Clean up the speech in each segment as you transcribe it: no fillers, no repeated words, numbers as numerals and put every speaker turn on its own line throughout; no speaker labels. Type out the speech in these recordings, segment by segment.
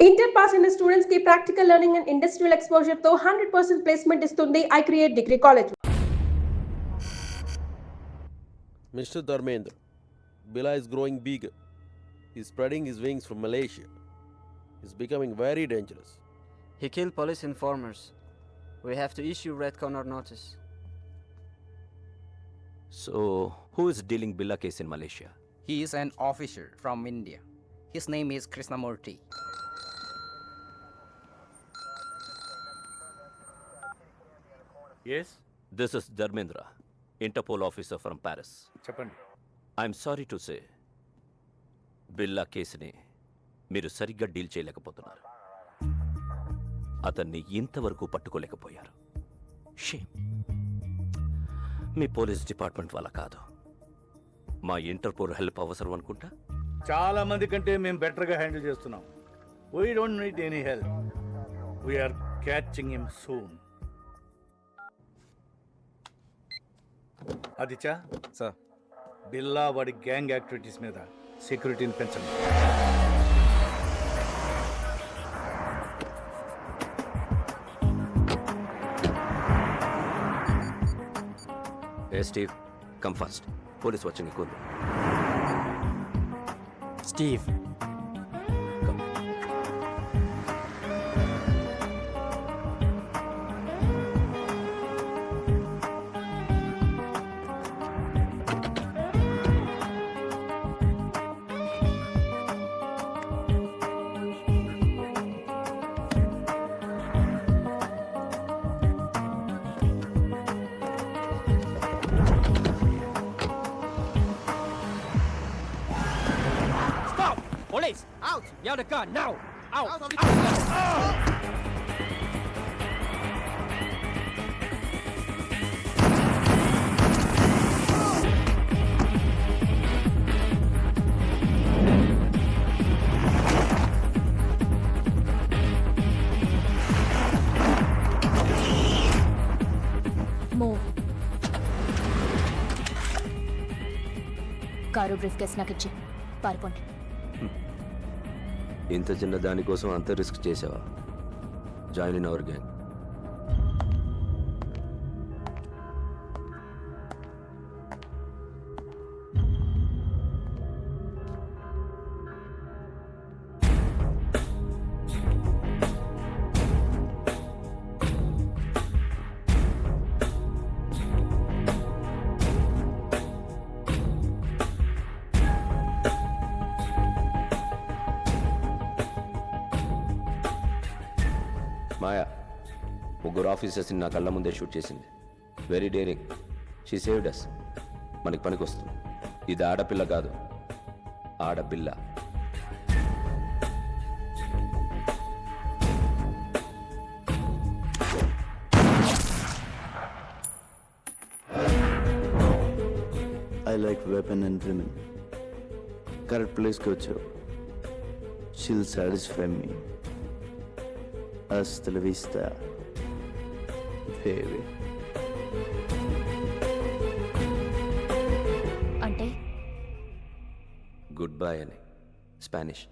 Inter pass అయిన students కి practical learning and industrial exposure తో 100% ప్లేస్మెంట్ ఇస్తుంది I create degree college.
Mr. Dharmendra, Bila is growing big. He's spreading his wings from Malaysia. He's becoming very dangerous.
He killed police informers. We have to issue red corner notice.
So, who is dealing Billa case in Malaysia?
He is an officer from India. His name is Krishnamurthy.
Yes?
This is Dharmendra, Interpol officer from Paris.
చెప్పండి.
I'm sorry to say, బిల్లా కేసుని మీరు సరిగ్గా deal చేయలేకపోతున్నారు. అతన్ని ఇంతవరకు పట్టుకోలేకపోయారు. Shame. మీ police department వల్ల కాదు, మా ఇంటర్పోల్ హెల్ప్ అవసరం అనుకుంటా.
చాలా మంది కంటే మేము బెటర్గా హ్యాండిల్ చేస్తున్నాం. We don't need any help. We're catching him soon. Aditya
sir,
Billa వాడి గ్యాంగ్ యాక్టివిటీస్ మీద సెక్యూరిటీని పెంచండి.
Hey Steve, come fast. Police watching ఎక్కువ.
Steve.
Police! Out! You have the gun, now! Out!
Move. Car brief case నాకు ఇచ్చి పారిపోండి.
ఇంత చిన్న దానికోసం అంత రిస్క్ చేసావా? Join in our gang. Maya ముగ్గురు ఆఫీసర్స్ని నా కళ్ళ ముందే షూట్ చేసింది. Very daring. She saved us. మనకి పనికి వస్తుంది. ఇది ఆడపిల్ల కాదు, ఆడపిల్ల.
I like weapon and women. Correct place ko వచ్చావు. She'll satisfy me. Hasta la vista, baby.
అంటే
గుడ్ బై అని Spanish.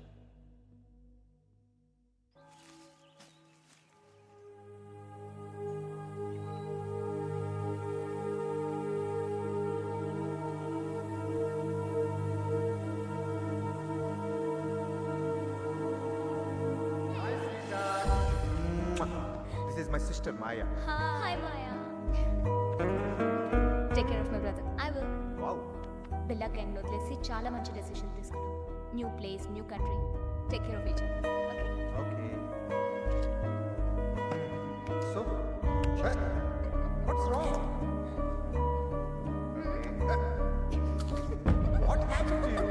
This is my sister Maya.
Hi Maya. Take care of my brother. I will.
Wow.
Billa gang వదిలేసి చాలా మంచి decision తీసుకున్నాం. New place, new country. Take care of each other.
Okay. So, what's wrong? What happened to you?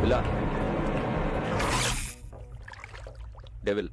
Billa devil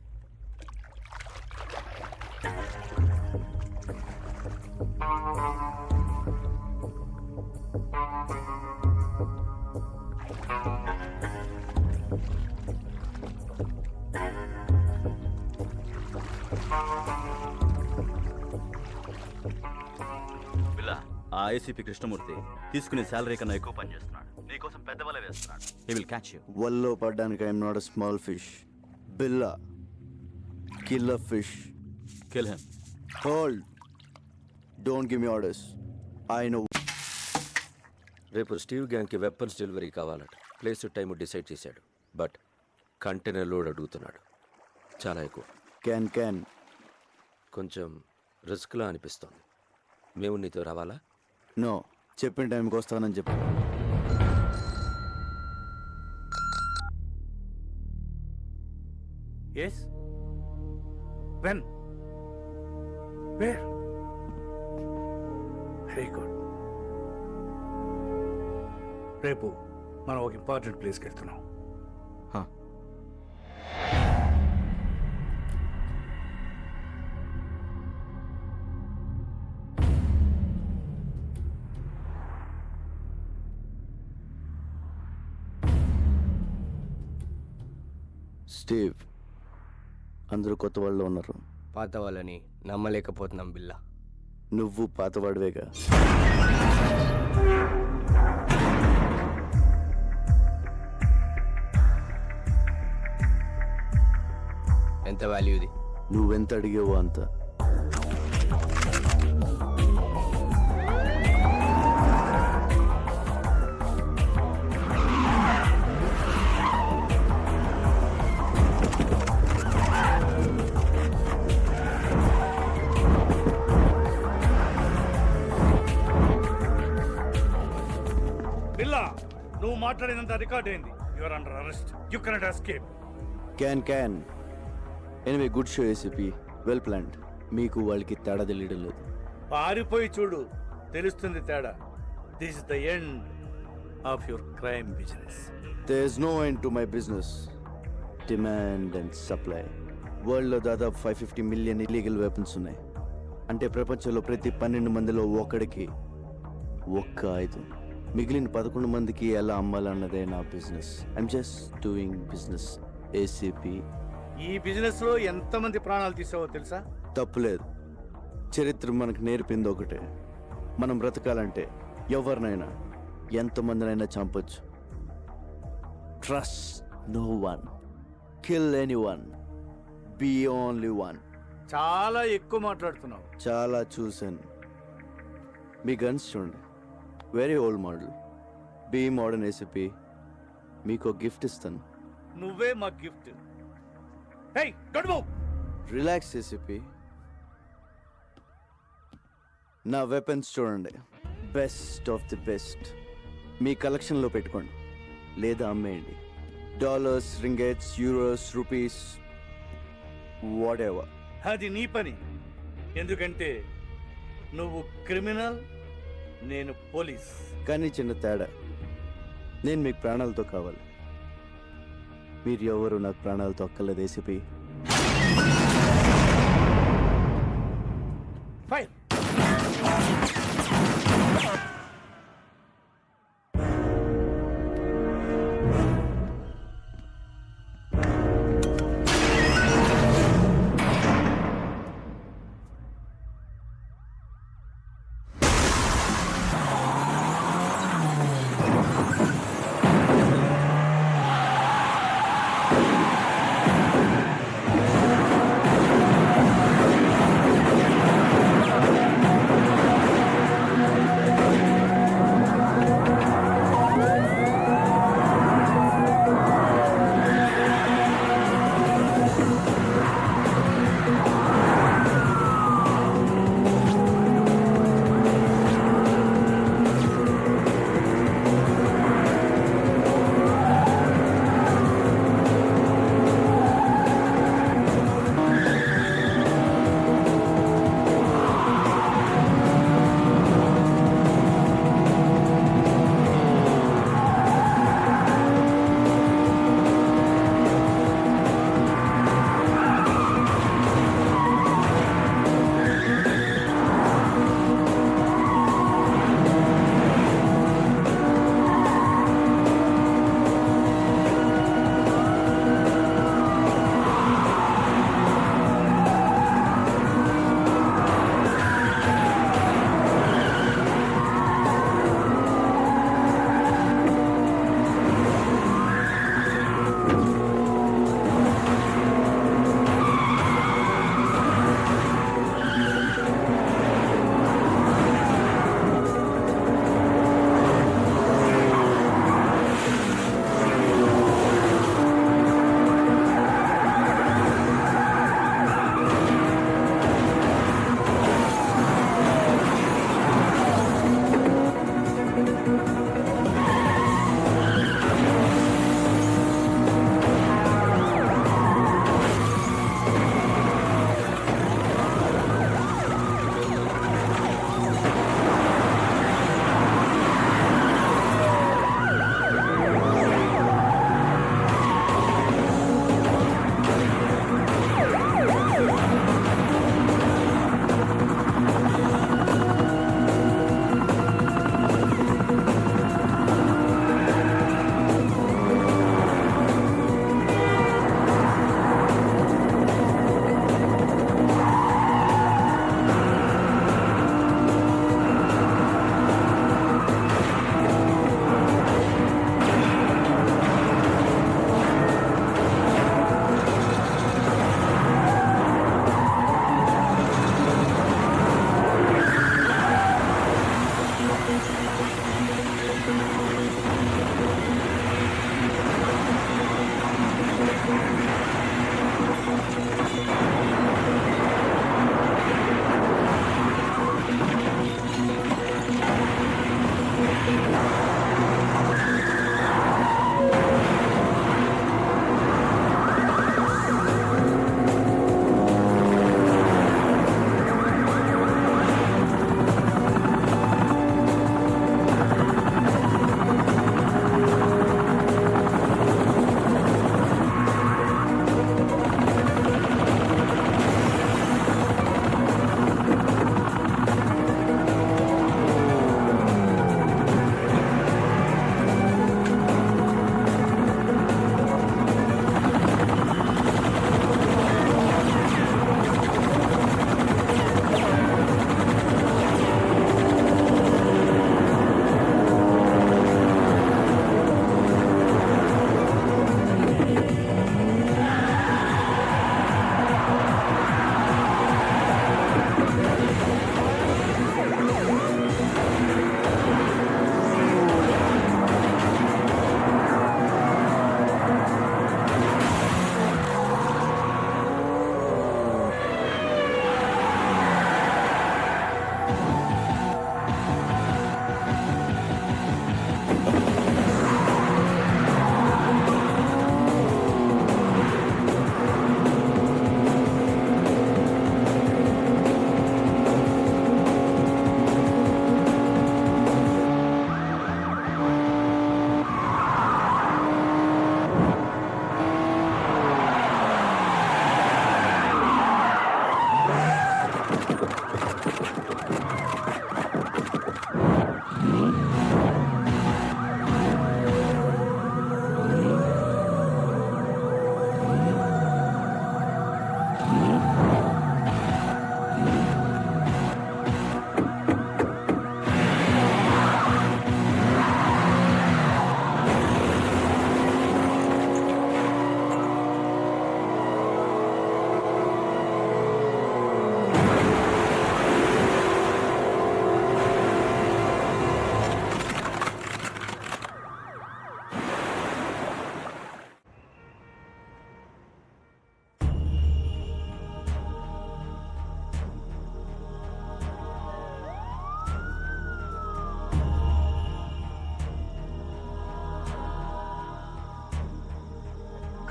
బిల్లా ఆ ICP Krishnamurthy తీసుకునే salary కన్నా ఎక్కువ పని చేస్తున్నాడు. నీకోసం పెద్ద వల వేస్తున్నాడు. He will catch you.
వల్లో పడ్డానికి I'm not a small fish. Billa killer fish.
Kill him.
Hold. Don't give me orders. I know.
రేపు స్టీవ్ గ్యాంగ్కి వెపన్స్ డెలివరీ కావాలట. ప్లేస్ టైం డిసైడ్ చేశాడు. బట్ కంటైనర్ లోడ్ అడుగుతున్నాడు. చాలా ఎక్కువ.
క్యాన్
కొంచెం రిస్క్లా అనిపిస్తోంది. మేము నీతో రావాలా?
నో, చెప్పిన టైంకి వస్తానని చెప్పు.
Yes? When? Where? Very good. రేపు మనం ఒక ఇంపార్టెంట్ ప్లేస్కి వెళ్తున్నాం.
స్టీవ్, అందరూ కొత్త వాళ్ళు ఉన్నారు.
పాత వాళ్ళని నమ్మలేకపోతున్నాం బిల్లా.
నువ్వు పాతవాడివేగా.
ఎంత వాల్యూది?
నువ్వెంత అడిగేవో అంత.
బిల్లా, నువ్వు మాట్లాడినంత రికార్డ్ అయింది. You are under arrest. You cannot escape.
Can. Anyway, good show ACP. Well planned. మీకు వాళ్ళకి తేడా తెలియడం లేదు.
పారిపోయి చూడు, తెలుస్తుంది తేడా. This is the end of your crime business.
There is no end to my business. Demand and supply. వరల్డ్లో దాదాపు 550 మిలియన్ ఇల్లీగల్ వెపన్స్ ఉన్నాయి. అంటే ప్రపంచంలో ప్రతి 12 మందిలో ఒకడికి ఒక్క ఆయుధం. మిగిలిన 11 మందికి ఎలా అమ్మాలన్నదే నా business. I'm just doing business ACP.
ఈ బిజినెస్ లో ఎంతమంది ప్రాణాలు తీసావో తెలుసా?
తప్పులేదు. చరిత్ర మనకు నేర్పింది ఒకటే. మనం బ్రతకాలంటే ఎవరినైనా ఎంతమందినైనా చంపొచ్చు. Trust no one, kill anyone, be only one.
చాలా ఎక్కువ మాట్లాడుతున్నావు.
చాలా చూశాను. మీ గన్స్ చూడండి, very old model. Be modern ACP. మీకు ఒక గిఫ్ట్ ఇస్తాను.
నువ్వే మా gift. Hey, don't move.
Relax ACP. నా వెపన్స్ చూడండి, బెస్ట్ ఆఫ్ ది బెస్ట్. మీ కలెక్షన్లో పెట్టుకోండి లేదా అమ్మేయండి. Dollars, ringgits, euros, rupees, whatever.
అది నీ పని. ఎందుకంటే నువ్వు క్రిమినల్, నేను పోలీస్.
కానీ చిన్న తేడా, నేను మీకు ప్రాణాలతో కావాలి. మీరు ఎవరు నాకు ప్రాణాలతో అక్కర్లేదు ACP.
Fire.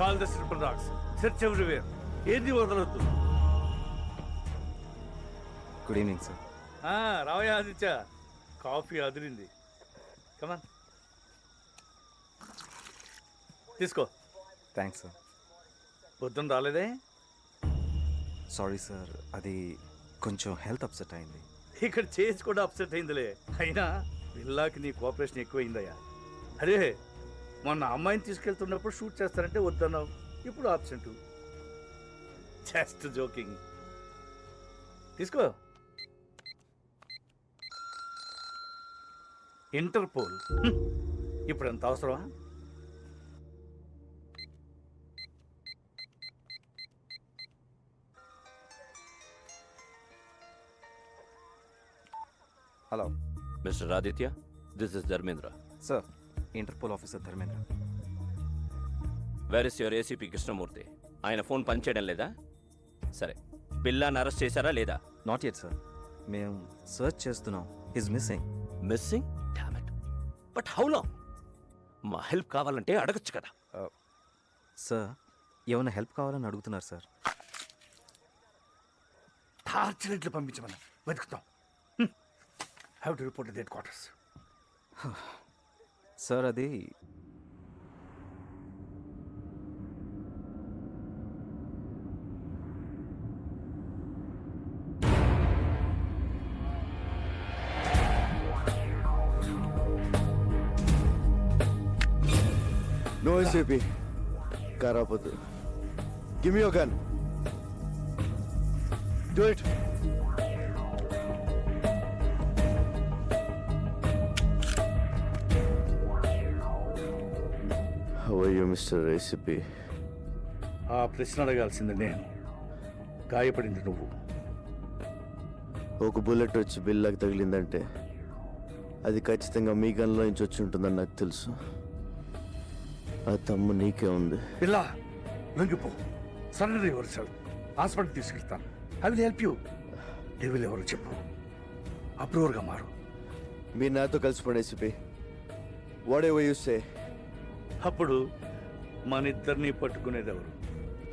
Call the triple dogs, search everywhere, ఏది వదలొద్దు.
Good evening sir.
రావయ్య ఆదిత్య, కాఫీ అదిరింది. కమాన్ తీసుకో.
Thanks sir.
పొద్దున్న రాలేదే?
సారీ సార్, అది కొంచెం హెల్త్ అప్సెట్ అయింది.
ఇక్కడ చేసి కూడా అప్సెట్ అయిందిలే. అయినా విల్లాకి నీ కోఆపరేషన్ ఎక్కువైందయ్యా. అరే మొన్న అమ్మాయిని తీసుకెళ్తున్నప్పుడు షూట్ చేస్తారంటే వద్దన్నావు, ఇప్పుడు ఆబ్సెంట్. Just joking. తీసుకో. ఇంటర్పోల్ ఇప్పుడు ఎంత అవసరమా?
Hello
mister Aditya, this is Dharmendra.
Sir, Interpol officer Dharmendra.
Where is your ACP Krishnamurthy? ఆయన ఫోన్ పనిచేయడం లేదా? సరే, బిల్లాని అరెస్ట్ చేశారా లేదా?
నాట్ యెట్ సార్, మేము సర్చ్ చేస్తున్నాం. Is missing.
Missing? Damn it. But how long? మా హెల్ప్ కావాలంటే అడగచ్చు కదా.
సార్, ఏమైనా హెల్ప్ కావాలని అడుగుతున్నారు సార్.
టార్చర్ పంపించమని వెతుకుతాం. Have to report headquarters.
Sir, అది
నో ఏసీపీ, కారాపోతు. Give me your gun. Do it. How are you mister ACP?
ఆ ప్రశ్న అడగాల్సింది నేను, గాయపడింది నువ్వు.
ఒక బుల్లెట్ వచ్చి బిల్లాకి తగిలిందంటే అది ఖచ్చితంగా మీ గన్లో నుంచి వచ్చి ఉంటుందని నాకు తెలుసు. ఆ తమ్ము నీకే ఉంది.
పిల్లా లొంగిపో, సరెండర్ యువర్ సెల్ఫ్. హాస్పిటల్ తీసుకెళ్తాను. I will help you. Devil ఎవరు చెప్పు, అప్రూవర్గా మారు.
మీరు నాతో కలిసిపోండి ACP. Whatever you say.
అప్పుడు మన ఇద్దరిని పట్టుకునేది ఎవరు?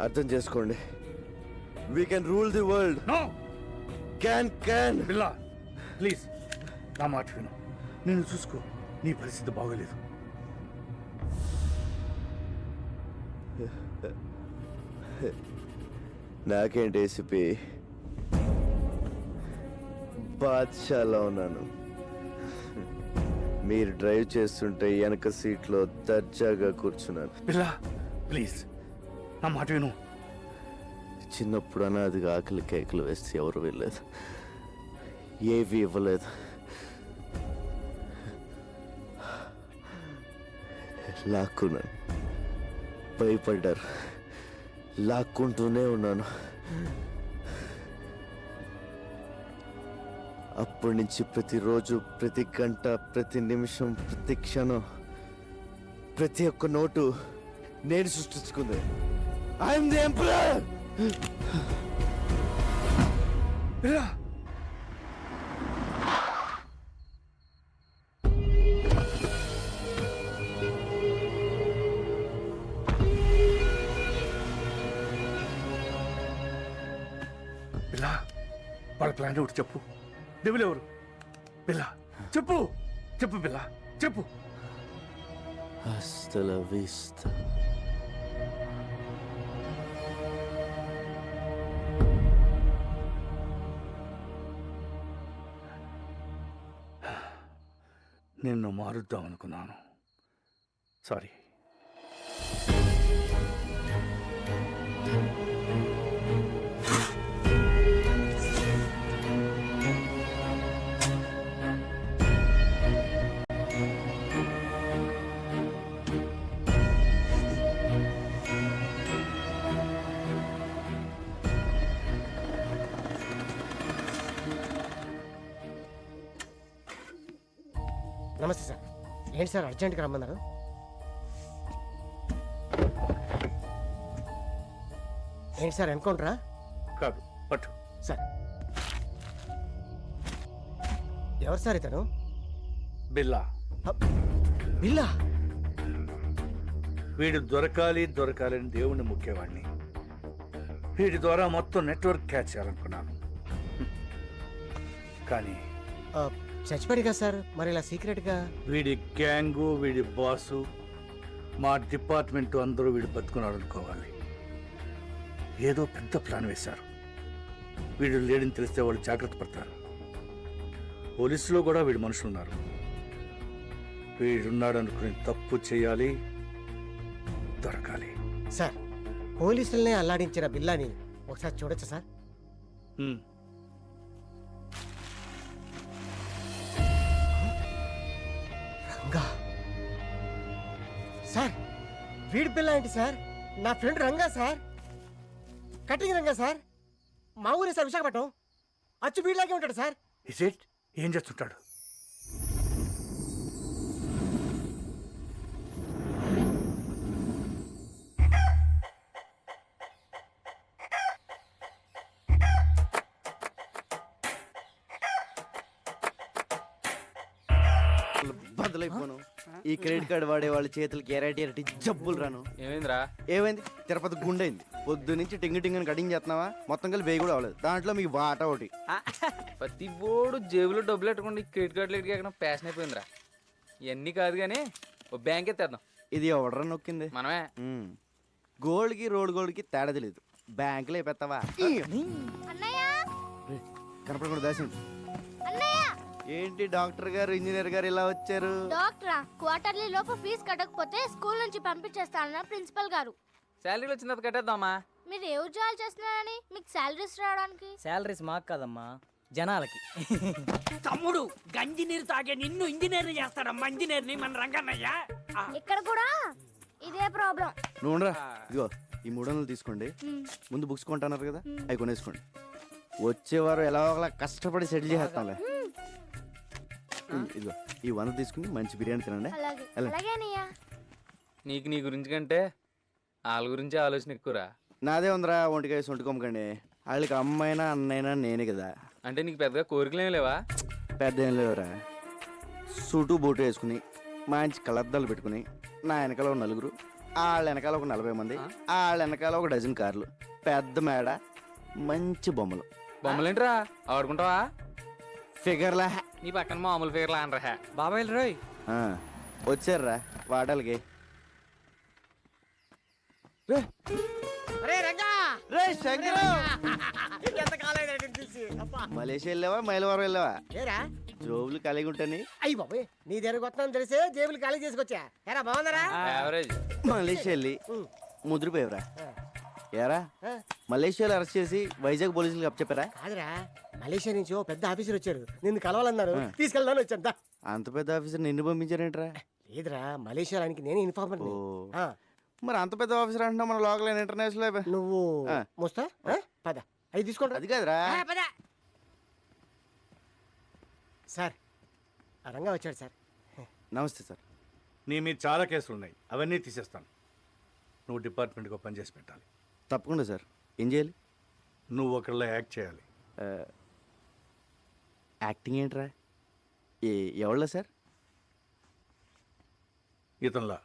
అర్థం చేసుకోండి. We can rule the world.
No
can.
పిల్లా ప్లీజ్ నా మాట విను. నేను చూసుకో, నీ పరిస్థితి బాగోలేదు.
నాకేంటి ఏసీపీ, బాద్షాలో ఉన్నాను. మీరు డ్రైవ్ చేస్తుంటే వెనక సీట్లో దర్జాగా కూర్చున్నాను.
పిల్లా ప్లీజ్ నా మాట విను.
చిన్నప్పుడు అనాదిగా ఆకలి కేకలు వేస్తే ఎవరు వెళ్ళలేదు, ఏవి ఇవ్వలేదు. లాక్కున్నాను, భయపడ్డారు, లాక్కుంటూనే ఉన్నాను. అప్పటి నుంచి ప్రతిరోజు, ప్రతి గంట, ప్రతి నిమిషం, ప్రతి క్షణం, ప్రతి ఒక్క నోటు నేను సృష్టించుకుంది. I'm the emperor.
పిల్లా పిల్లా వాళ్ళ ప్లాన్ ఒకటి చెప్పు. డెవిల్ ఎవరు? పిల్లా చెప్పు, చెప్పు పిల్లా చెప్పు.
Hasta la vista.
నిన్ను మారుద్దాం అనుకున్నాను, సారీ.
నమస్తే సార్. ఏంటి సార్ అర్జెంట్గా రమ్మన్నారు? ఏంటి సార్ ఎన్కౌంటరా?
కాదు, పట్టు.
సార్ ఎవరు సార్ ఇతను?
బిల్లా.
బిల్లా?
వీడు దొరకాలని దేవుణ్ణి ముఖ్యవాడిని. వీడి ద్వారా మొత్తం నెట్వర్క్ క్యాచ్ చేయాలనుకున్నాను. కానీ
చచ్చిపోయాడు కదా సార్, మరి ఇలా సీక్రెట్గా?
వీడి గ్యాంగు, వీడి బాసు, మా డిపార్ట్మెంట్ అందరూ వీడు బతుకున్నాడు అనుకోవాలి. ఏదో పెద్ద ప్లాన్ వేశారు. వీడు లేడని తెలిస్తే వాళ్ళు జాగ్రత్త పడతారు. పోలీసులో కూడా వీడి మనుషులు ఉన్నారు. వీడున్నాడు అనుకుని తప్పు చేయాలి, దొరకాలి.
సార్, పోలీసుల్ని అల్లాడించిన బిల్లాని ఒకసారి చూడొచ్చా సార్? రంగా సార్, వీడి బిల్లా ఏంటి సార్? నా friend Ranga sir, cutting Ranga sir, మా ఊరే సార్, విశాఖపట్నం. అచ్చు వీడిలాగే ఉంటాడు సార్.
Is it? ఏం చేస్తుంటాడు?
బదులైపోను. ఈ క్రెడిట్ కార్డు వాడే వాళ్ళ చేతులకి ఎరటి జబ్బులు రాను.
ఏమైందిరా?
ఏమైంది? తిరుపతి గుండైంది. పొద్దు నుంచి టింగ్ టింగ్ అని కటింగ్ చేస్తున్నావా? మొత్తం కలిపి వేయి కూడా అవ్వలేదు. దాంట్లో మీకు వాటా ఒకటి.
ప్రతి బోర్డు జేబులో డబ్బులు పెట్టుకోండి, క్రెడిట్ కార్డులు ఎక్కడ ప్యాషన్ అయిపోయిందిరా. ఇవన్నీ కాదు కానీ ఓ బ్యాంక్ ఎత్తేద్దాం.
ఇది ఎవడరా నొక్కింది?
మనమే.
గోల్డ్కి రోడ్ గోల్డ్కి తేడా తెలియదు. బ్యాంకులో అయిపోతావా? కనపడకుండా దాసింది. ఏంటి డాక్టర్ గారు, ఇంజనీర్ గారు ఇలా వచ్చారు?
డాక్టరా, క్వార్టర్లీ లోపు ఫీజు కట్టకపోతే స్కూల్ నుంచి పంపించేస్తానన్న ప్రిన్సిపల్ గారు.
శాలరీ వచ్చిన తర్వాత కట్టేద్దామా?
మీరు ఏ ఉద్యోగాలు చేస్తున్నారని మీకు శాలరీస్ రావడానికి?
శాలరీస్ మాకు కాదమ్మా, జనాలకి.
తమ్ముడు గంజి నీరు తాగే నిన్ను ఇంజనీర్ చేస్తాడమ్మా, ఇంజనీర్ని మన రంగన్నయ్య.
ఇక్కడ కూడా ఇదే ప్రాబ్లం.
నువ్వు ఉండరా. ఇదిగో ఈ 300 తీసుకోండి. ముందు బుక్స్ కొంటున్నారు కదా, అవి కొనేసుకోండి. వచ్చేవారు ఎలా ఒకలా కష్టపడి సెటిల్ చేస్తాంలే. ఇదిగో ఈ 100 తీసుకుని మంచి బిర్యానీ తినండి.
నీకు నీ గురించి కంటే వాళ్ళ గురించి ఆలోచన ఎక్కువరా.
నాదే ఉందిరా, ఒంటికాయ సొంటుకోమకండి. వాళ్ళకి అమ్మైనా అన్నైనా నేనే కదా.
అంటే నీకు పెద్దగా కోరికలు ఏమి లేవా?
పెద్ద ఏం లేవురా. సూటు బూటు వేసుకుని మంచి కలద్దాలు పెట్టుకుని నా వెనకాల ఒక 4, వాళ్ళ వెనకాల ఒక 40 మంది, వాళ్ళ వెనకాల ఒక డజన్ కార్లు, పెద్ద మేడ, మంచి బొమ్మలు.
బొమ్మలేంట్రా ఆడుకుంటావా?
ఫిగర్లా.
నీ పక్కన మామూలు ఫిగర్లా అనరా.
బాబాయ్ రోయ్
వచ్చారా వాడాలకి. మలేషియా వెళ్ళావా, మైలవరం వెళ్ళావా? జోబులు ఖాళీగా ఉంటాని.
అయ్యి బాబాయ్, నీ దగ్గరకు వస్తున్నాను తెలిసే జేబులు ఖాళీ చేసుకొచ్చా. ఎరా బాగుందరా?
మలేషియా వెళ్ళి ముద్రపోయావురా. ఏరా మలేషియాలో అరెస్ట్ చేసి వైజాగ్ పోలీసులకు అప్పచెప్పారా?
కాదురా, మలేషియా నుంచి ఓ పెద్ద ఆఫీసర్ వచ్చారు, నిన్ను కలవాలన్నారు, తీసుకెళ్దాను వచ్చాను.
అంత పెద్ద ఆఫీసర్ నిన్ను పంపించారేంట్రా?
లేదురా, మలేషియా ఆయనకి నేను ఇన్ఫార్మర్.
మరి అంత పెద్ద ఆఫీసర్ అంటున్నా మన లోకల్ ఇంటర్నేషనల్.
నువ్వు మోస్తా పద, అవి తీసుకోండి.
అది కాదురా.
సార్, రంగా వచ్చాడు సార్.
నమస్తే సార్.
నీ మీద చాలా కేసులు ఉన్నాయి, అవన్నీ తీసేస్తాను. నువ్వు డిపార్ట్మెంట్కి పని చేసి పెట్టాలి.
తప్పకుండా సార్. ఏం చేయాలి?
నువ్వు ఒకళ్ళ యాక్ట్ చేయాలి.
యాక్టింగ్ ఏంట్రా? ఎవళ్ళ సార్?
ఇతనిలా.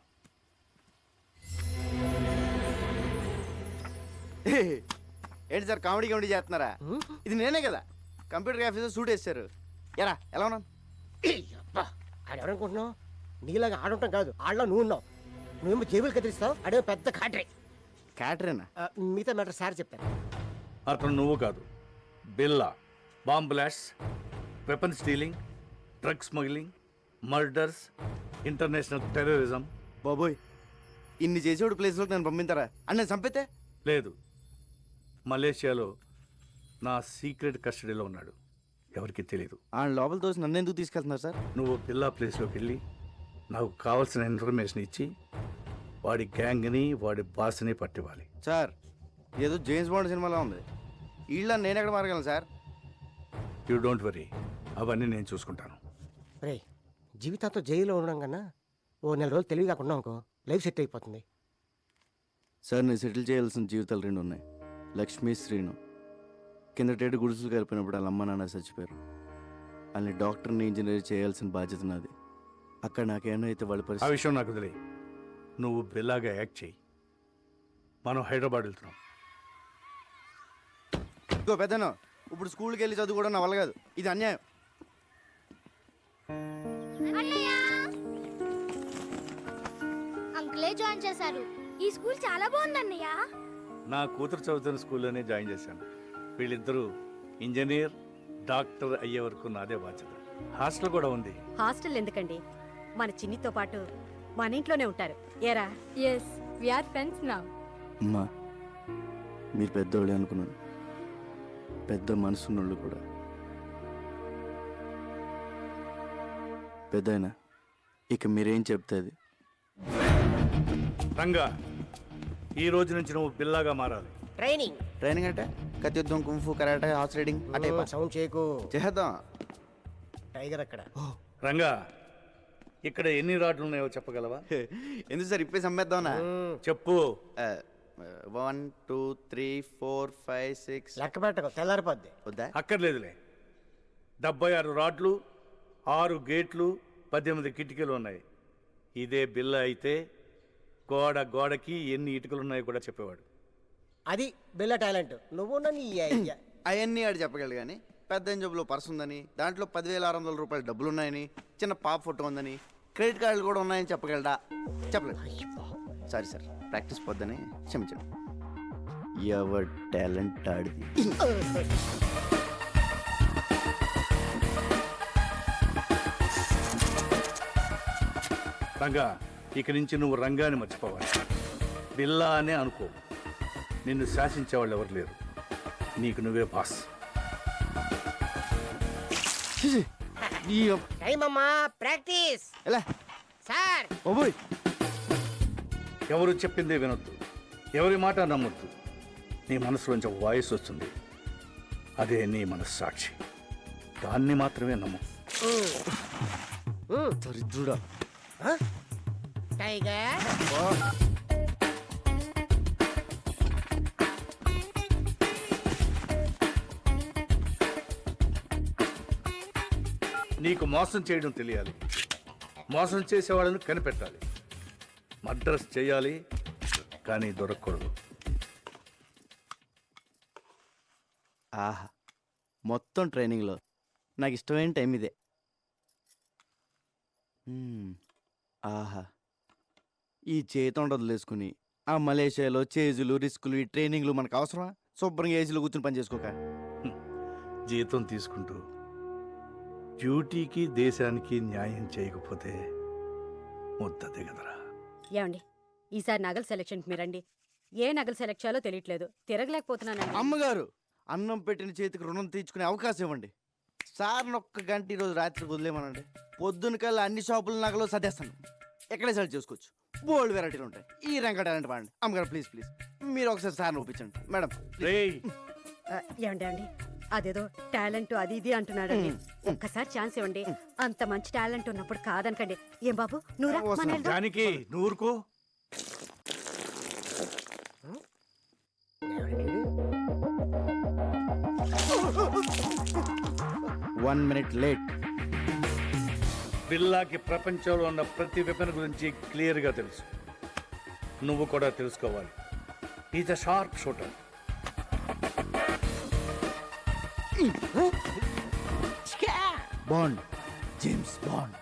ఏంటి సార్ కామెడీ చేస్తున్నారా? ఇది నేనే కదా కంప్యూటర్ ఆఫీసర్ సూట్ వేస్తారు. ఎరా ఎలా ఉన్నాను?
ఆడెవరనుకుంటున్నావు? నీలాగా ఆడుంటాం కాదు, ఆడలో నువ్వు ఉన్నావు. నువ్వేమో జేబులు కత్తిరిస్తావు, అడే పెద్ద కాటరే.
క్యాటరేనా?
మిగతా మ్యాటర్ సార్ చెప్తాను.
అతను నువ్వు కాదు, బిల్లా. Bomb blast, weapon stealing, drug smuggling, murders, international terrorism.
బాబోయ్, ఇన్ని చేసేవాడు ప్లేస్లోకి నన్ను పంపిస్తారా? అని నేను చంపితే?
లేదు, మలేషియాలో నా సీక్రెట్ కస్టడీలో ఉన్నాడు, ఎవరికి తెలియదు.
ఆ లోపల తోసి నన్ను ఎందుకు తీసుకెళ్తున్నారు సార్?
నువ్వు పిల్లా ప్లేస్లోకి వెళ్ళి నాకు కావాల్సిన ఇన్ఫర్మేషన్ ఇచ్చి వాడి గ్యాంగ్ని, వాడి బాస్ని పట్టివ్వాలి.
సార్, ఏదో జేమ్స్ బాండ్ సినిమాలో ఉంది. వీళ్ళ నేను ఎక్కడ మారగలను సార్?
యూ డోంట్ వరీ, అవన్నీ నేను చూసుకుంటాను.
రే, జీవితాంతో జైల్లో ఉండడం కన్నా ఓ 4 రోజులు తెలివి కాకుండా అనుకో, లైఫ్ సెట్ అయిపోతుంది.
సార్, నేను సెటిల్ చేయాల్సిన జీవితాలు 2 ఉన్నాయి. లక్ష్మీ, శ్రీను. కిందటేడు గుడిసెలు కలిపినప్పుడు వాళ్ళ అమ్మ నాన్న చచ్చిపోయారు. వాళ్ళని డాక్టర్ని, ఇంజనీర్ చేయాల్సిన బాధ్యత నాది. అక్కడ నాకేమో అయితే వాళ్ళ
ఆ విషయం నాకు తెలియ. నువ్వు బిల్లాగా యాక్ట్ చేయి. మనం హైదరాబాద్ వెళ్తున్నాం.
ఇంకో పెద్దను ఇప్పుడు స్కూల్కి వెళ్ళి చదువుకోవడం నా వల్ల కాదు. ఇది అన్యాయం.
అంకులే జాయిన్ చేశారు. ఈ స్కూల్ చాలా బాగుందన్నయ్య.
నా కూతురు చదువుతున్న స్కూల్లోనే జాయిన్ చేశాను. వీళ్ళిద్దరూ ఇంజనీర్, డాక్టర్ అయ్యే వరకు నాదే బాధ్యత. హాస్టల్ కూడా ఉంది.
హాస్టల్ ఎందుకండి, మన చిన్నితో పాటు మన ఇంట్లోనే ఉంటారు. ఏరా?
Yes we are friends now.
అమ్మా మీరు పెద్దోళ్ళే అనుకున్నాను. పెద్ద మనసున్నోళ్ళు కూడా. పెద్దయినా ఇక మీరేం చెప్తే అది.
రంగా, ఈ రోజు నుంచి నువ్వు బిల్లాగా మారాలి.
ట్రైనింగ్
ట్రైనింగ్ అంటే కత్తియుద్ధం, కుంఫు, కరాటే, హార్స్ రైడింగ్ అంటే
సౌండ్ చేయకు.
చేద్దాం.
టైగర్ అక్కడ.
రంగా, ఇక్కడ ఎన్ని రాడ్లు ఉన్నాయో చెప్పగలవా?
ఎందుకు సార్ ఇప్పేసి అమ్మేద్దామనా?
చెప్పు.
1 2 3 4 5 6.
లెక్క పెట్టకు, తెల్లారిపోద్ది.
వద్దా?
అక్కర్లేదులే. 76 రాడ్లు, 6 గేట్లు, 18 కిటికీలు ఉన్నాయి. ఇదే బిల్ల అయితే గోడకి ఎన్ని ఇటుకలు ఉన్నాయో కూడా చెప్పేవాడు.
అది బిల్ల టాలెంట్. నువ్వు నీ ఐడియా.
అవన్నీ ఆడు చెప్పగలడు కానీ పెద్ద జబ్బులో పర్స్ ఉందని, దాంట్లో 10,600 రూపాయలు డబ్బులు ఉన్నాయని, చిన్న పాప ఫోటో ఉందని, క్రెడిట్ కార్డులు కూడా ఉన్నాయని చెప్పగలడా? చెప్పలేదు. సారీ సార్, ప్రాక్టీస్ పొద్దని క్షమించండి. ఎవరి టాలెంట్ ఆడిది.
రంగా, ఇక నుంచి నువ్వు రంగాన్ని మర్చిపోవాలి. బిల్లా అనే అనుకో. నిన్ను శాసించేవాళ్ళు ఎవరు లేరు. నీకు నువ్వే బాస్.
టైం అమ్మా, ప్రాక్టీస్.
ఎలా
సార్?
ఓబోయ్,
ఎవరు చెప్పిందే వినొద్దు, ఎవరి మాట నమ్మొద్దు. నీ మనసులోంచి వాయిస్ వస్తుంది, అదే నీ మనస్సాక్షి. దాన్ని మాత్రమే నమ్ము.
దరిద్రుడా.
టైగర్
నీకు మోసం చేయడం తెలియాలి, మోసం చేసేవాళ్ళని కనిపెట్టాలి. మర్డర్స్ చేయాలి కానీ దొరకకూడదు.
ఆహా, మొత్తం ట్రైనింగ్లో నాకు ఇష్టమైన టైం ఇదే. ఆహా, ఈ చేతి వదిలేసుకుని ఆ మలేషియాలో చేజులు, రిస్కులు, ఈ ట్రైనింగ్లు మనకు అవసరమా? శుభ్రంగా ఏసీలో కూర్చుని పని చేసుకోక.
జీతం తీసుకుంటూ డ్యూటీకి దేశానికి న్యాయం చేయకపోతే ముద్ద దిగదరా.
ఏమండి, ఈసారి నగల సెలక్షన్కి మీరండి. ఏ నగలు సెలెక్ట్ చేయాలో తెలియట్లేదు, తిరగలేకపోతున్నానండి.
అమ్మగారు, అన్నం పెట్టిన చేతికి రుణం తీర్చుకునే అవకాశం ఇవ్వండి. సార్ని ఒక్క గంట ఈరోజు రాత్రికి వదిలేమనండి. పొద్దున కల్లా అన్ని షాపుల నగలు సర్దేస్తాను. ఎక్కడే సెలెక్ట్ చేసుకోవచ్చు. బోల్డ్ వెరైటీలు ఉంటాయి. ఈ రంగ టాలెంట్ వాడండి. అమ్మగారు ప్లీజ్ ప్లీజ్ మీరు ఒకసారి సార్ని ఒప్పించండి మేడం.
ఏమండి అండి, అదేదో టాలెంట్ అది ఇది అంటున్నాడండి. ఒక్కసారి ఛాన్స్ ఇవ్వండి. అంత మంచి టాలెంట్ ఉన్నప్పుడు కాదనకండి. ఏం బాబు, నువ్వు
దానికి నూరుకో.
1 minute లేట్.
బిల్లాకి ప్రపంచంలో ఉన్న ప్రతి వెపన్ గురించి క్లియర్గా తెలుసు. నువ్వు కూడా తెలుసుకోవాలి. Is a sharp shooter.
Bond, James bond.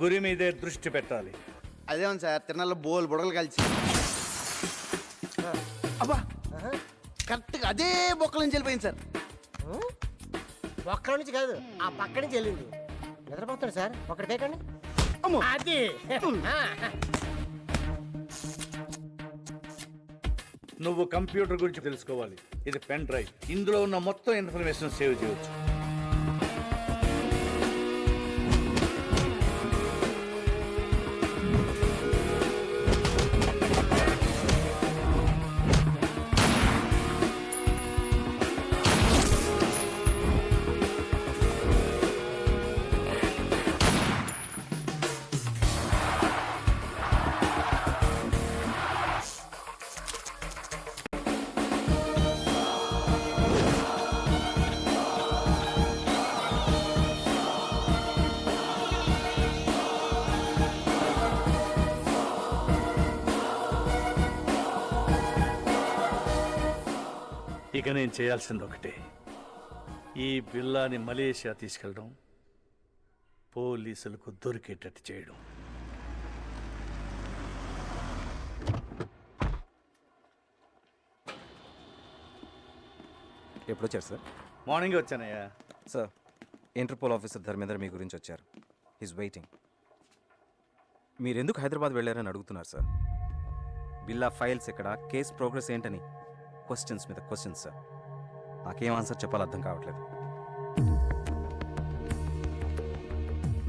గురి మీదే దృష్టి పెట్టాలి.
అదేమో సార్, తిరణాల్లో బోల్ బుడగలు కలిసి. అబ్బా, కరెక్ట్గా అదే బొక్కల నుంచి వెళ్ళిపోయింది సార్.
ఒక్కల నుంచి కాదు, ఆ పక్క నుంచి వెళ్ళింది. నిద్రపోతాడు సార్, ఒకటి కేకండి. అది
నువ్వు కంప్యూటర్ గురించి తెలుసుకోవాలి. ఇది పెన్ డ్రైవ్. ఇందులో ఉన్న మొత్తం ఇన్ఫర్మేషన్ సేవ్ చేయవచ్చు. ఇక నేను చేయాల్సింది ఒకటే, ఈ బిల్లాని మలేషియా తీసుకెళ్ళడం, పోలీసులకు దొరికేటట్టు చేయడం.
ఎప్పుడు వచ్చారు సార్?
మార్నింగ్ వచ్చానయ్యా.
సార్, ఇంటర్పోల్ ఆఫీసర్ ధర్మేంద్ర మీ గురించి వచ్చారు. Is waiting. మీరు ఎందుకు హైదరాబాద్ వెళ్ళారని అడుగుతున్నారు సార్. బిల్లా ఫైల్స్ ఎక్కడ, కేస్ ప్రోగ్రెస్ ఏంటని క్వశ్చన్స్ మీద క్వశ్చన్స్ సార్. నాకేం ఆన్సర్ చెప్పాలో అర్థం కావట్లేదు.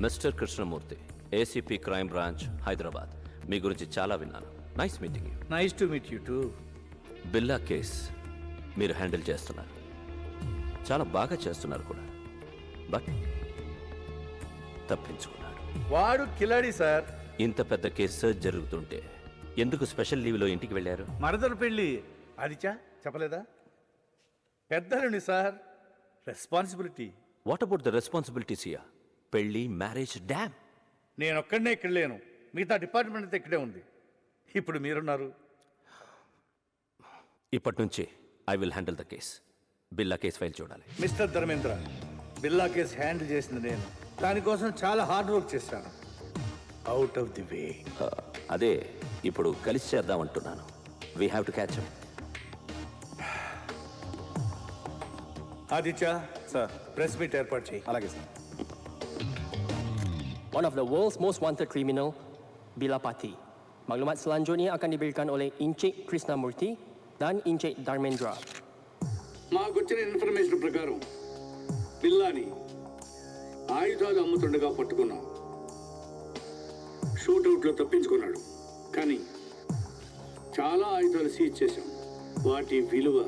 Mister Krishnamurthy, ACP crime branch, Hyderabad. మీ గురించి చాలా విన్నాను. Nice meeting you.
Nice to meet you too.
Billa case మీరు హ్యాండిల్ చేస్తున్నారు, చాలా బాగా చేస్తున్నారు కూడా. బట్ తప్పించుకున్నాడు.
వాడు కిలాడి సార్.
ఇంత పెద్ద కేసు సర్చ్ జరుగుతుంటే ఎందుకు స్పెషల్ లీవ్లో ఇంటికి వెళ్ళారు?
మరదలు పెళ్ళి అదిచా చెప్పలేదా? పెద్దలుండి sir, responsibility.
What about the responsibilities here? పెళ్లి, మ్యారేజ్, డ్యామ్.
నేను ఒక్కడనే ఇక్కడ లేను, మిగతా డిపార్ట్మెంట్ అంతా ఇక్కడే ఉంది. ఇప్పుడు మీరున్నారు.
ఇప్పటి నుంచి I will handle the case. Billa case file చూడాలి.
మిస్టర్ ధర్మేంద్ర, బిల్లా కేసు హ్యాండిల్ చేసింది నేను. దానికోసం చాలా హార్డ్ వర్క్ చేశాను. Out of the way.
అదే ఇప్పుడు కలిసి చేద్దాం అంటున్నాను. We have to catch up.
Aditya sir, press meet ఏర్పాటు చేయి.
అలాగే sir.
One of the world's most wanted criminal, Bila Pati. Maklumat selanjutnya akan diberikan oleh Encik Krishnamurti dan Encik Dharmendra.
మాకొచ్చిన information ప్రకారం బిల్లాని ఆయుధాలు అమ్ముతుండగా పట్టుకున్నాం. షూట్అవుట్లో తప్పించుకున్నాడు, కానీ చాలా ఆయుధాలు సీజ్ చేశాం. వాటి విలువ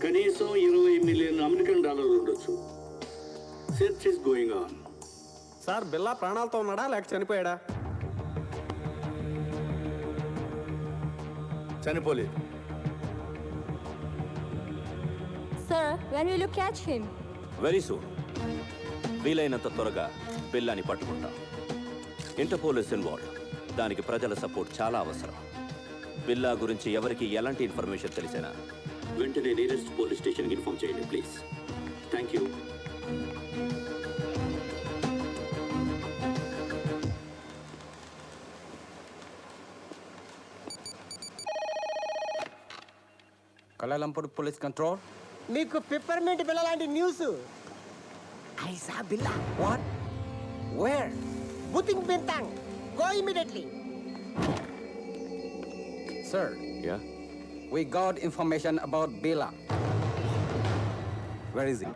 కనీసం $20 మిలియన్ ఉండొచ్చు. Search is going on.
Sir, బిల్లా ప్రాణాలతో ఉన్నాడా లేక చనిపోయాడా?
చనిపోలేదు.
Sir, when will you catch him?
Very soon. వీలైనంత త్వరగా బిల్లాని పట్టుకుంటాం. Interpole is involved. దానికి ప్రజల సపోర్ట్ చాలా అవసరం. బిల్లా గురించి ఎవరికి ఎలాంటి ఇన్ఫర్మేషన్ తెలిసినా
వెంటనే నియరెస్ట్ పోలీస్ స్టేషన్కి ఇన్ఫార్మ్ చేయండి please. Thank you.
Kuala Lumpur Police Control.
మీకు పిప్పర్మెంట్ బిల్ల లాంటి news.
I saw Billa. What? Where?
బుతింగ్ Bintang. Go immediately.
Sir,
Yeah?
we got information about Billa.
Where is he?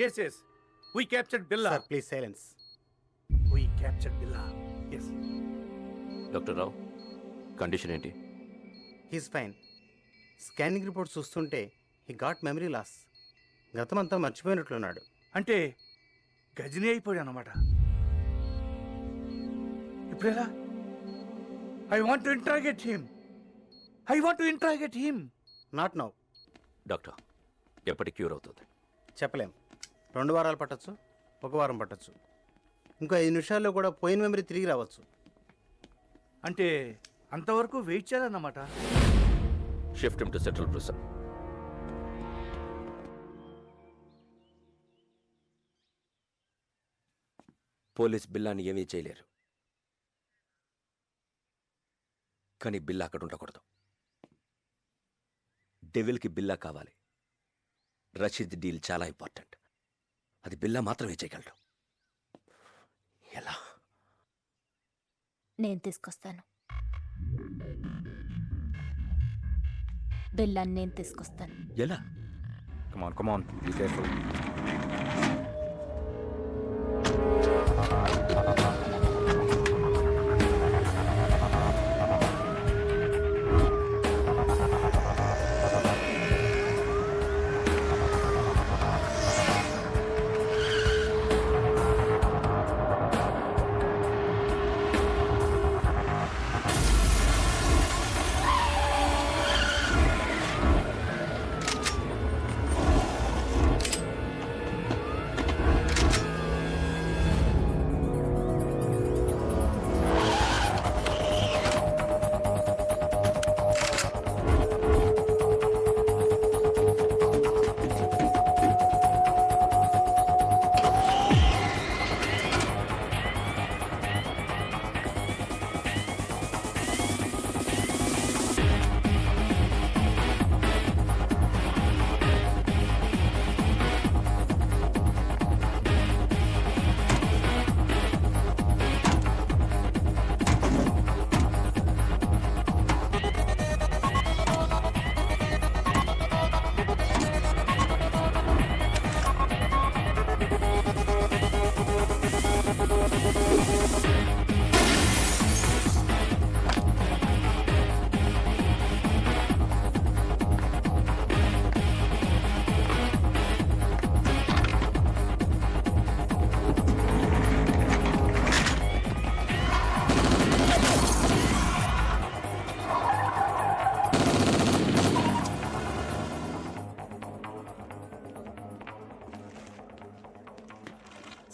Yes, yes. We captured Billa.
Sir, please silence.
We captured Billa. Yes.
Doctor Rao, condition ఏంటి?
He's fine. Scanning report చూస్తుంటే he got memory loss. గతమంతా మర్చిపోయినట్లున్నాడు.
అంటే గజనీ అయిపోయాడు అన్నమాట. ఇప్పుడు ఎలా? I want to interrogate him.
Not now.
Doctor, ఎప్పటి క్యూర్ అవుతుంది?
చెప్పలేం. 2 వారాలు పట్టచ్చు, 1 వారం పట్టచ్చు. ఇంకో 5 నిమిషాల్లో కూడా పోయిన మెమరీ తిరిగి రావచ్చు.
అంటే అంతవరకు వెయిట్ చేయాలన్నమాట.
Shift him to central prison. Police బిల్లాని ఏమీ చేయలేరు, కానీ బిల్లా అక్కడ ఉండకూడదు. డెవిల్కి బిల్లా కావాలి. రషీద్ డీల్ చాలా ఇంపార్టెంట్. అది బిల్లా మాత్రమే చేయగలడు. ఎలా?
నేను తీసుకొస్తాను. బిల్లాన్ని నేను తీసుకొస్తాను.
ఎలా?
కమాన్ బీ కేర్ఫుల్.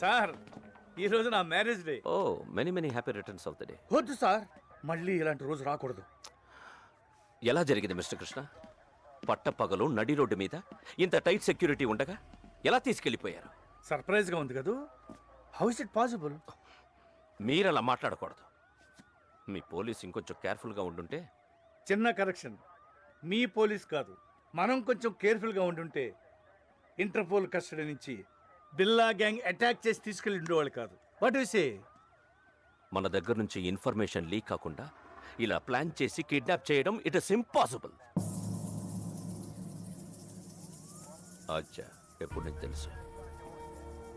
సార్ ఈరోజు నా marriage day.
Oh many happy returns of the day.
వద్దు సార్, మళ్ళీ ఇలాంటి రోజు రాకూడదు.
ఎలా జరిగింది మిస్టర్ కృష్ణ? పట్టపగలు నడి రోడ్డు మీద ఇంత టైట్ సెక్యూరిటీ ఉండగా ఎలా తీసుకెళ్ళిపోయారు?
సర్ప్రైజ్గా ఉంది కదూ. How is it possible?
మీరలా మాట్లాడకూడదు. మీ పోలీస్ ఇంకొంచెం కేర్ఫుల్గా ఉండుంటే.
చిన్న కరెక్షన్, మీ పోలీస్ కాదు, మనం కొంచెం కేర్ఫుల్గా ఉండుంటే ఇంటర్పోల్ కస్టడీ నుంచి బిల్లా గ్యాంగ్ అటాక్ చేసి తీసుకెళ్ళి ఉండేవాళ్ళు కాదు. What you say?
మన దగ్గర నుంచి ఇన్ఫర్మేషన్ లీక్ కాకుండా ఇలా ప్లాన్ చేసి కిడ్నాప్ చేయడం ఇట్ ఇస్ ఇంపాసిబుల్. అచ్చా, ఎప్పుడు నీకు తెలుసు?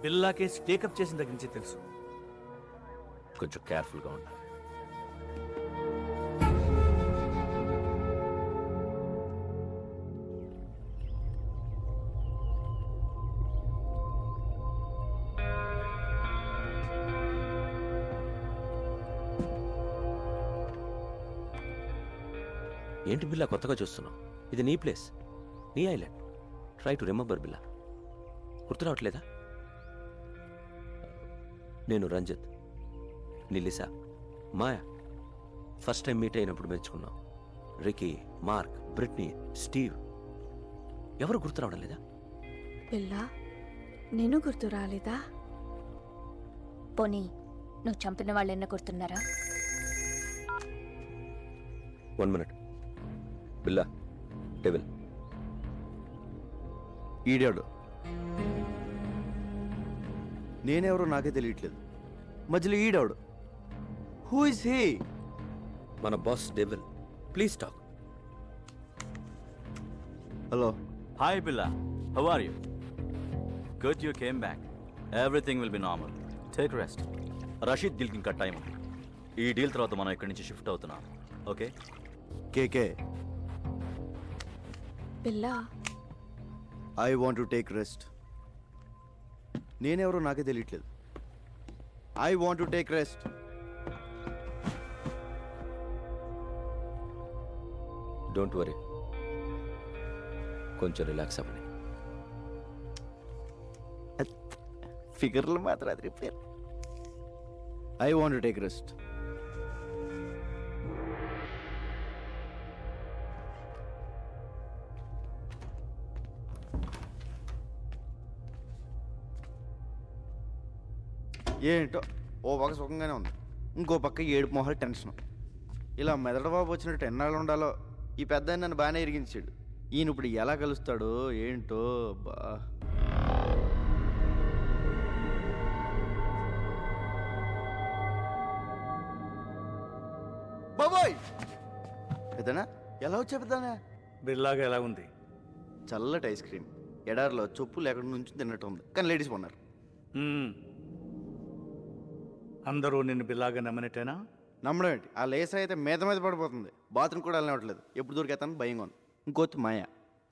బిల్లా కేసు టేకప్ చేసిన దగ్గర నుంచి తెలుసు.
కొంచెం కేర్ఫుల్గా ఉండాలి. ఏంటి బిల్లా కొత్తగా చూస్తున్నావు? ఇది నీ ప్లేస్, నీ ఐలాండ్. ట్రై టు రిమెంబర్ బిల్లా. గుర్తు రావట్లేదా? నేను రంజిత్, నిలిసా, మాయా ఫస్ట్ టైం మీట్ అయినప్పుడు మెచ్చుకున్నాం. Ricky, Mark, Britney, Steve. ఎవరు గుర్తు రావడం లేదా?
బిల్లా, నేను గుర్తు రాలేదా? పోనీ నువ్వు చంపిన వాళ్ళు ఎన్న గుర్తున్నారా?
1 minute. బిల్లా, డెవిల్.
ఈడాడు. నేనెవరో నాకే తెలియట్లేదు. మధ్యలో ఈడాడు. Who is he?
మన boss devil. Please talk.
Hello.
Hi Billa, how are you? Good you came back. Everything will be normal. Take rest. Rashid డీల్కి ఇంకా టైం ఉంది. ఈ డీల్ తర్వాత మనం ఇక్కడి నుంచి షిఫ్ట్ అవుతున్నాం. Okay?
KK,
Billa,
I want to take rest. నేనెవరో నాకే తెలియట్లేదు. I want to take rest.
Don't worry, కొంచెం రిలాక్స్ అవ్వండి.
ఫిగర్లు మాత్రం అది repair. I want to take rest. ఏంటో ఓ పక్క సుఖంగానే ఉంది, ఇంకో పక్క ఏడుపు మొహాలు టెన్షన్. ఇలా మెదడు బాబు వచ్చినట్టు ఎన్నాళ్ళు ఉండాలో. ఈ పెద్ద నన్ను బాగానే ఇరిగించాడు. ఈయన ఇప్పుడు ఎలా కలుస్తాడో ఏంటో. బా పెద్దనా ఎలా వచ్చా పెద్దనా?
బిల్లాగా ఎలా ఉంది?
చల్లటి ఐస్ క్రీమ్ ఎడారిలో చొప్పు లేకుండా నుంచి తిన్నట్టు ఉంది, కానీ లేడీస్ ఉన్నారు.
అందరూ నిన్ను బిల్లాగా నమ్మనట్టేనా?
నమ్మడం ఏంటి, ఆ లేస్ అయితే మీద పడిపోతుంది. బాత్రూమ్ కూడా వెళ్ళనివ్వట్లేదు, ఎప్పుడు దొరికేతాను భయంగా ఉంది. ఇంకోటి మాయ,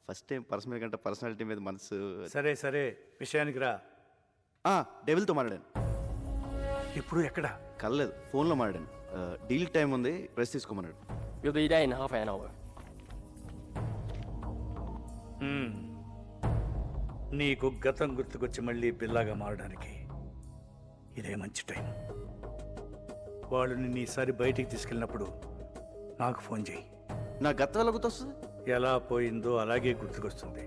ఫస్ట్ టైం పర్సన్ మీద కంటే పర్సనాలిటీ మీద మనసు.
సరే సరే విషయానికి రా.
డెవిల్తో మాట్లాడాను.
ఇప్పుడు ఎక్కడ?
కలలేదు, ఫోన్లో మాట్లాడాను. డీల్ టైం ఉంది, rest తీసుకోమన్నాడు.
We'll be there in half an hour.
నీకు గతం గుర్తుకొచ్చి మళ్ళీ బిల్లాగా మారడానికి ఇదే మంచి టైం. వాళ్ళు నిన్ను ఈసారి బయటికి తీసుకెళ్ళినప్పుడు నాకు ఫోన్ చేయి.
నా గతం ఎలా గుర్తొస్తుంది?
ఎలా పోయిందో అలాగే గుర్తుకొస్తుంది.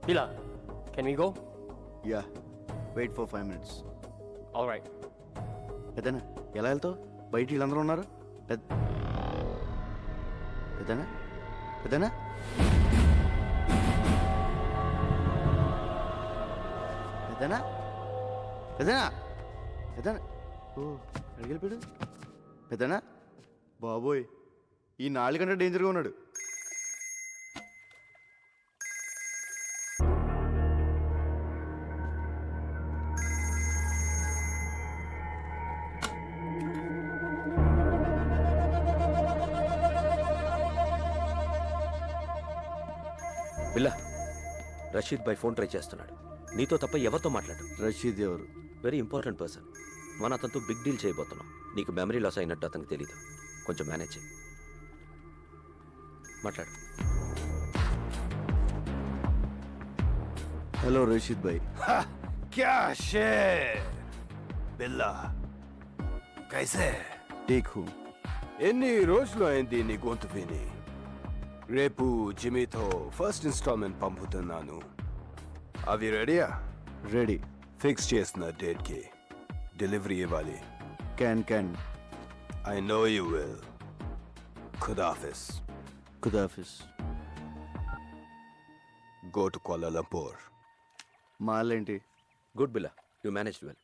Bila, can we go?
Yeah, wait for 5 minutes.
All right.
పెద్దనా ఎలా వెళ్తావు? బయట వీళ్ళందరూ ఉన్నారు. పెద్దనా పెద్దనా పెద్దనా పెద్దనా పెద్దనా ఓ అడిగిపోయాడు. పెద్దనా బాబోయ్, ఈ 4 గంటల డేంజర్గా ఉన్నాడు.
బిల్లా, రషీద్ భాయ్ ఫోన్ ట్రై చేస్తున్నాడు. నీతో తప్ప ఎవరితో మాట్లాడు.
రషీద్ ఎవరు?
Very important person. మనం అతనితో బిగ్ డీల్ చేయబోతున్నాం. నీకు మెమరీ లాస్ అయినట్టు అతనికి తెలీదు. కొంచెం మేనేజ్ చేయి. మాట్లాడు.
హలో రషీద్ భాయ్.
क्या शेर बिल्ला कैसे
ठीक हूँ.
ఎన్ని రోజులు అయింది నీ గొంతు విని? రేపు జిమీతో ఫస్ట్ ఇన్స్టాల్మెంట్ పంపుతున్నాను. అవి రెడీయా?
రెడీ.
ఫిక్స్ చేసిన డేట్కి డెలివరీ ఇవ్వాలి.
Can
I know you will. ఖుదాఫిస్.
ఖుదాఫిస్.
Go to Kuala Lumpur.
మాలేంటి?
Good Billa, you managed well.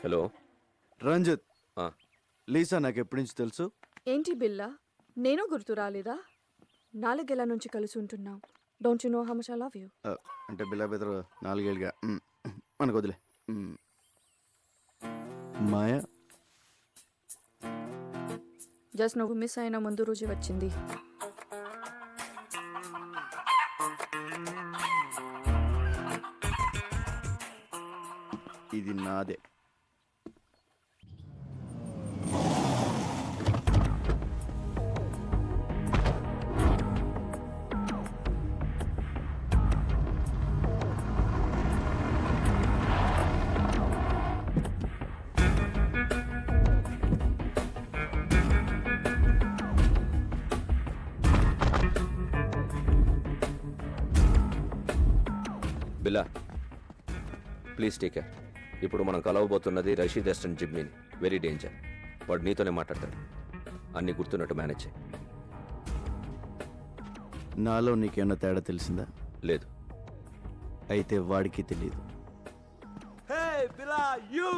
Hello
Ranjith. Lisa నాకు ఎప్పటి నుంచి తెలుసు?
ఏంటి బిల్లా, నేను గుర్తు రాలేదా? 4 ఏళ్ల నుంచి కలిసి ఉంటున్నాం. Don't you know how much I love you?
అంటే బిల్లా బెదరు 4 ఏళ్ళుగా మనకు వదిలే. మాయా
జస్ట్ నువ్వు మిస్ అయిన ముందు రోజు వచ్చింది.
ఇది నాదే.
బిల్లా, ప్లీజ్ టేక్ కేర్. ఇప్పుడు మనం కలవబోతున్నది రషీద్ ఎస్టన్ జిమ్మిని. Very danger. వాడు నీతోనే మాట్లాడతాడు. అన్నీ గుర్తున్నట్టు మేనేజ్ చేయి.
నాలో నీకేమన్నా తేడా తెలిసిందా?
లేదు.
అయితే వాడికి తెలియదు.
Hey, Bila, you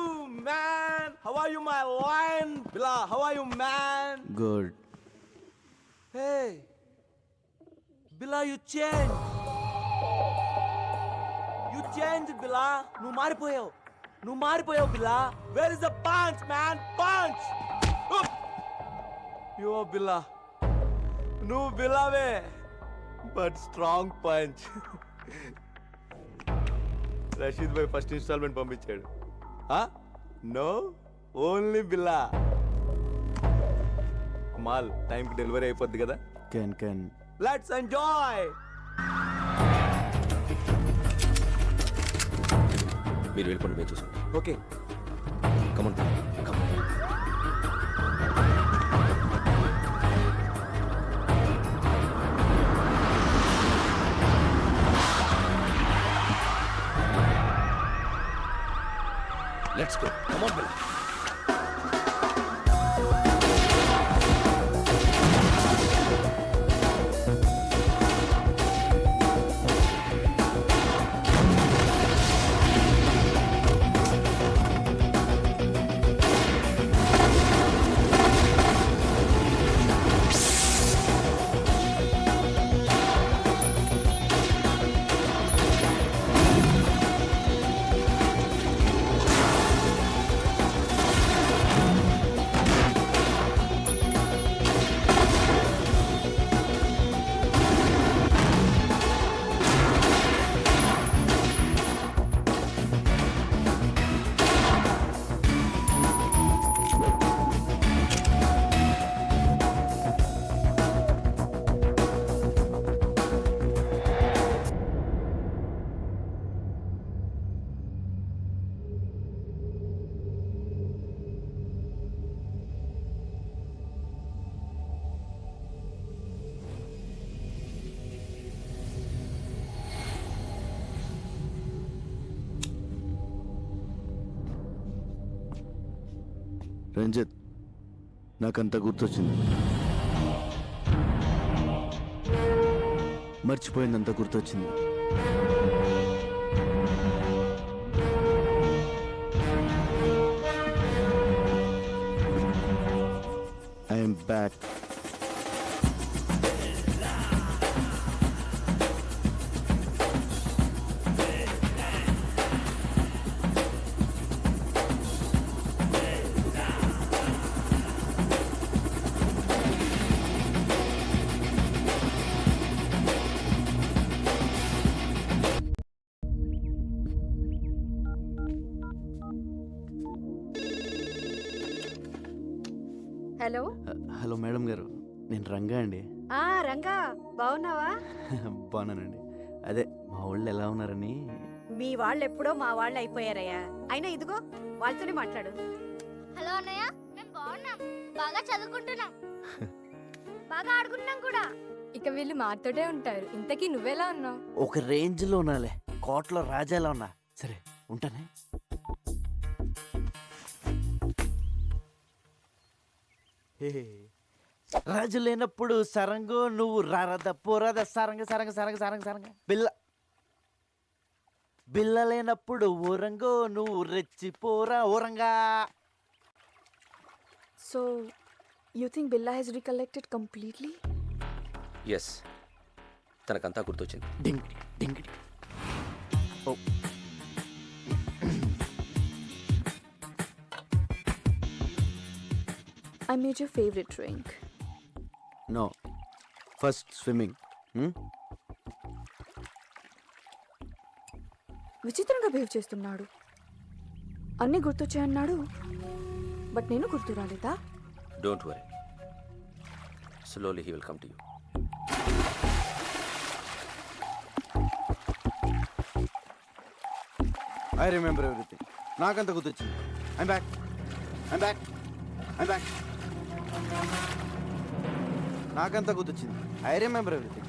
man! How are you, my lion? Bila, how are you, man?
Good.
Hey, Bila, you changed. You changed, Bila. నువ్వు మారిపోయావు, Bila. Where is the punch, man? Punch! You are Bila. నువ్వు బిలావే, but strong punch. Rashid bhai first instalment పంపించాడు. No, only Billa. మాల్ టైంకి delivery అయిపోద్ది కదా.
Can
let's enjoy.
మీరు వెళ్ళిపోండి, మేము చూసుకోండి.
Okay,
come on come on. Let's go come on Billa.
Ranjith, నాకంత గుర్తొచ్చింది. మర్చిపోయిందంత గుర్తొచ్చింది. I'm back.
Hello.
Hello madam గారు, నేను రంగా అండి.
రంగా, బాగున్నావా?
బాగున్నానండి. అదే మా వాళ్ళు ఎలా ఉన్నారని.
మీ వాళ్ళు ఎప్పుడో మా వాళ్ళు అయిపోయారయ్యా. అయినా ఇదిగో వాళ్ళతోనే మాట్లాడు.
హలో అన్నయ్య, మేము బాగున్నాం, బాగా చదువుకుంటున్నాం, బాగా ఆడుకుంటున్నాం కూడా.
ఇక వీళ్ళు మాతోటే ఉంటారు. ఇంతకీ నువ్వెలా ఉన్నావు?
ఒక రేంజ్లో ఉన్నాలే, కోట్లో రాజాలా ఉన్నా. సరే ఉంటానే. రాజు లేనప్పుడు సరంగు, నువ్వు రారద పోరాద సరంగ సరంగ సరంగ సరంగ సరంగ. బిల్ల లేనప్పుడు ఊరంగో, నువ్వు రెచ్చిపోరా ఊరంగా.
So you think Billa he's recollected completely?
Yes, తనకంతా గుర్తొచ్చింది.
Ding ding. Oh
I made your favorite drink.
No, first swimming.
విచిత్రంగా బిహేవ్ చేస్తున్నాడు. అన్నీ గుర్తొచ్చాయన్నాడు, బట్ నేను గుర్తు రాలేదా?
Don't worry, slowly he will come to you.
I remember everything. నాకంత గుర్తొచ్చింది. I'm back, I'm back, I'm back. నాకంత గుర్తొచ్చింది. I remember everything.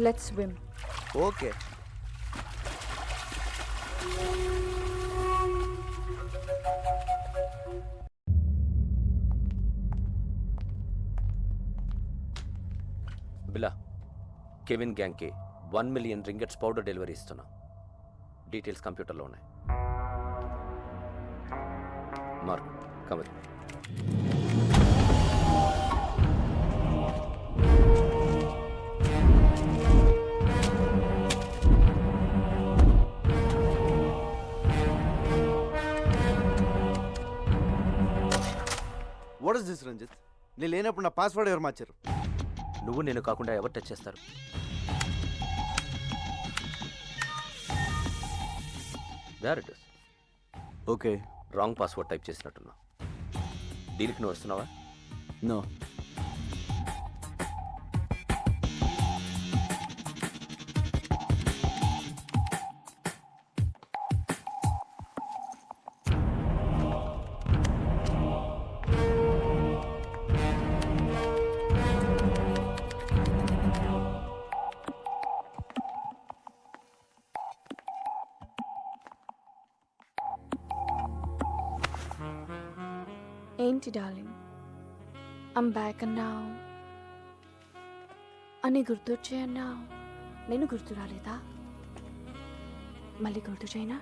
Let's swim.
Okay.
Billa, Kevin గ్యాంగ్కి 1 మిలియన్ రింగెట్స్ పౌడర్ డెలివరీ ఇస్తున్నా. డీటెయిల్స్ కంప్యూటర్లో ఉన్నాయి. మార్క్, కమర్.
What is this Ranjit? నేను లేనప్పుడు నా పాస్వర్డ్ ఎవరు మార్చారు?
నువ్వు నేను కాకుండా ఎవరు టచ్ చేస్తారు? Where it is.
Okay,
wrong password type చేసినట్టున్నా. డీల్కి నువ్వు వస్తున్నావా?
నో.
ఏంటి డార్లింగ్, ఐమ్ బ్యాక్ అన్నావు అని గుర్తొచ్చే అన్నావు. నేను గుర్తు రాలేదా? మళ్ళీ గుర్తు చేయనా?